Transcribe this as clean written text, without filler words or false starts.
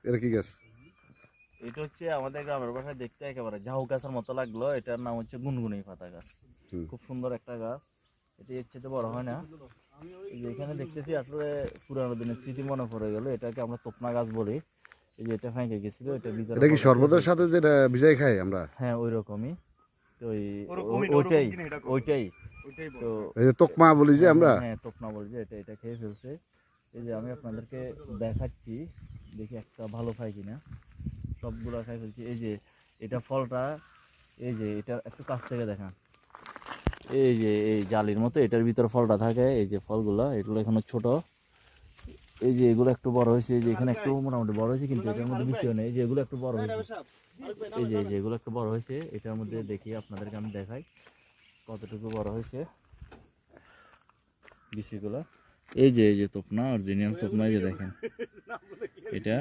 এটা কি গাছ? এটা হচ্ছে আমাদের গ্রামের ভাষায় দেখতে একেবারে ঝাউ গাছের মতো লাগলো। এটার নাম হচ্ছে গুনগুনি পাতা গাছ। হুম। খুব সুন্দর একটা গাছ। এটি এর চেয়ে বড় হয় না। এই যে এখানে দেখতেছি আসলে পুরানো দিনের স্মৃতি মনে পড়ে গেল। এটাকে আমরা তোপনা গাছ বলি। এই যে এটা ফেঁকে গেছিল, এটা ভিতরে এটা কি ফলটা খেয়ে শরবতের ফেলছে। সাথে যেটা ভিজাই খাই আমরা? হ্যাঁ, ওই রকমই। তো ওইটাই ওইটাই তো। এই যে তোকমা বলি যে হ্যাঁ আমরা। হ্যাঁ হ্যাঁ, তোপনা বলি যে এটা খেয়ে ফেলছে। এই যে আমি আপনাদেরকে দেখাচ্ছি, দেখি একটা ভালো পাই কিনা। সবগুলা খাই ফেলছি। এই যে এটা ফলটা, এই যে এটা একটু কাছ থেকে দেখা। এই যে এই জালির মতো এটার ভিতরে ফলটা থাকে। এই যে ফলগুলো, এগুলো এখনো ছোট। এই যে এগুলো একটু বড় হয়েছে, এই যে এখানে একটু মোটামুটি বড় হয়েছে, কিন্তু এটার মধ্যে বেশিও নেই। যে এগুলো একটু বড় হয়েছে, এই যে এগুলো একটু বড় হয়েছে। এটার মধ্যে দেখি আপনাদেরকে আমি দেখাই কতটুকু বড় হয়েছে বিচিগুলো। এই যে তোপনা, অরিজিনাল তোপনা, এই যে দেখেন এটা।